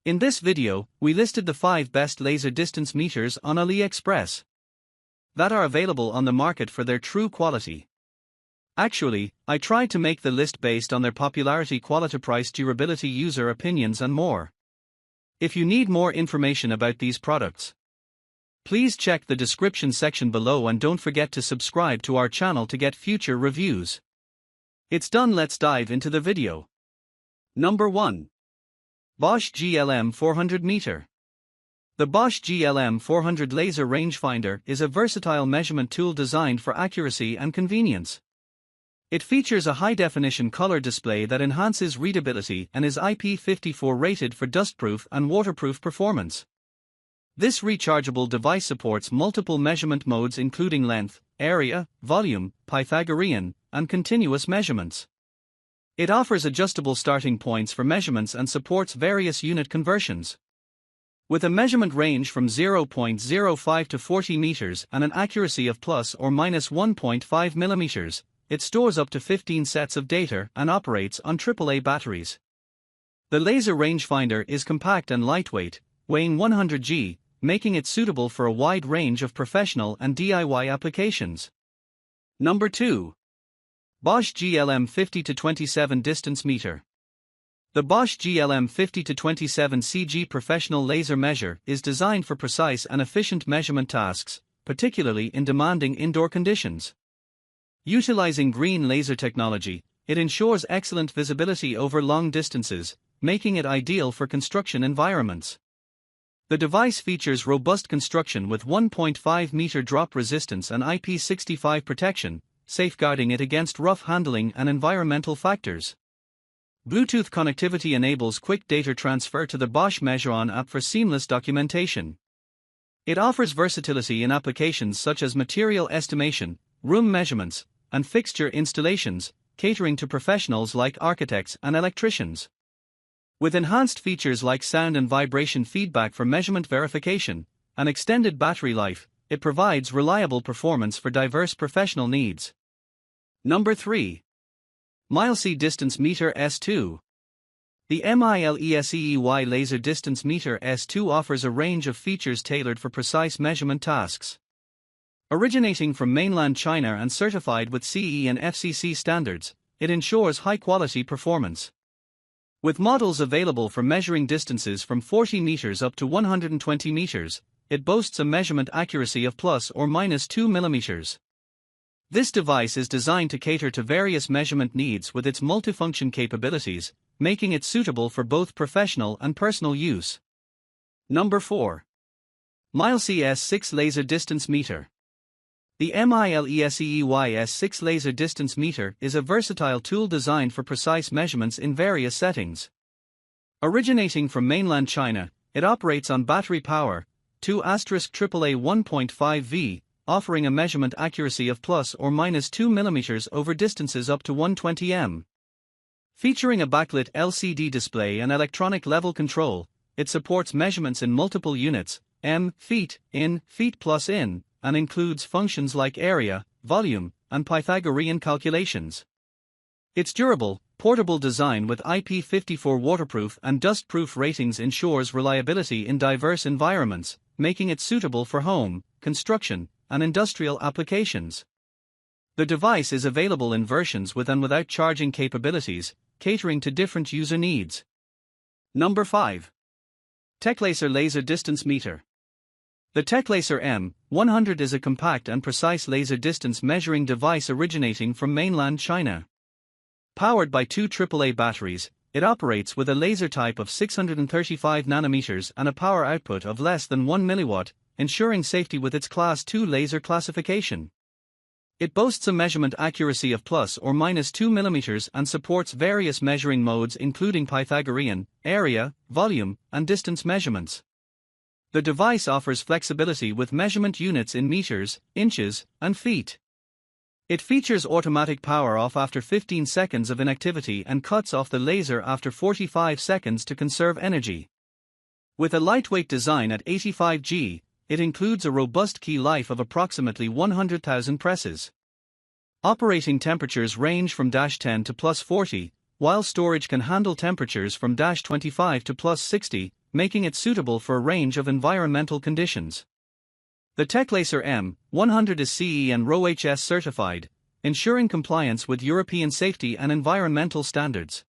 In this video, we listed the 5 best laser distance meters on Aliexpress that are available on the market for their true quality. Actually, I tried to make the list based on their popularity, quality, price, durability, user opinions and more. If you need more information about these products, please check the description section below and don't forget to subscribe to our channel to get future reviews. It's done, let's dive into the video. Number 1. Bosch GLM 400 meter. The Bosch GLM 400 laser rangefinder is a versatile measurement tool designed for accuracy and convenience. It features a high-definition color display that enhances readability and is IP54 rated for dustproof and waterproof performance. This rechargeable device supports multiple measurement modes including length, area, volume, Pythagorean, and continuous measurements. It offers adjustable starting points for measurements and supports various unit conversions. With a measurement range from 0.05 to 40 meters and an accuracy of plus or minus 1.5 millimeters, it stores up to 15 sets of data and operates on AAA batteries. The laser rangefinder is compact and lightweight, weighing 100 g, making it suitable for a wide range of professional and DIY applications. Number 2. Bosch GLM 50-27 distance meter. The Bosch GLM 50-27 CG professional laser measure is designed for precise and efficient measurement tasks, particularly in demanding indoor conditions. Utilizing green laser technology, it ensures excellent visibility over long distances, making it ideal for construction environments. The device features robust construction with 1.5 meter drop resistance and IP65 protection, safeguarding it against rough handling and environmental factors. Bluetooth connectivity enables quick data transfer to the Bosch MeasureOn app for seamless documentation. It offers versatility in applications such as material estimation, room measurements, and fixture installations, catering to professionals like architects and electricians. With enhanced features like sound and vibration feedback for measurement verification and extended battery life, it provides reliable performance for diverse professional needs. Number 3. Mileseey Distance Meter S2. The Mileseey Laser Distance Meter S2 offers a range of features tailored for precise measurement tasks. Originating from mainland China and certified with CE and FCC standards, it ensures high-quality performance. With models available for measuring distances from 40 meters up to 120 meters, it boasts a measurement accuracy of plus or minus 2 millimeters. This device is designed to cater to various measurement needs with its multifunction capabilities, making it suitable for both professional and personal use. Number 4. Mileseey S6 Laser Distance Meter. The Mileseey S6 Laser Distance Meter is a versatile tool designed for precise measurements in various settings. Originating from mainland China, it operates on battery power, 2*AAA 1.5V, offering a measurement accuracy of plus or minus 2 mm over distances up to 120 m. Featuring a backlit LCD display and electronic level control, it supports measurements in multiple units, feet plus in, and includes functions like area, volume, and Pythagorean calculations. Its durable, portable design with IP54 waterproof and dustproof ratings ensures reliability in diverse environments, making it suitable for home, construction, and industrial applications. The device is available in versions with and without charging capabilities, catering to different user needs. Number 5. TECLASER Laser Distance Meter. The TECLASER M100 is a compact and precise laser distance measuring device originating from mainland China. Powered by 2 AAA batteries, it operates with a laser type of 635 nanometers and a power output of less than 1 milliwatt, ensuring safety with its Class 2 laser classification. It boasts a measurement accuracy of plus or minus 2 millimeters and supports various measuring modes including Pythagorean, area, volume, and distance measurements. The device offers flexibility with measurement units in meters, inches, and feet. It features automatic power off after 15 seconds of inactivity and cuts off the laser after 45 seconds to conserve energy. With a lightweight design at 85 g, it includes a robust key life of approximately 100,000 presses. Operating temperatures range from -10 to +40, while storage can handle temperatures from -25 to +60, making it suitable for a range of environmental conditions. The TECLASER M100 is CE and RoHS certified, ensuring compliance with European safety and environmental standards.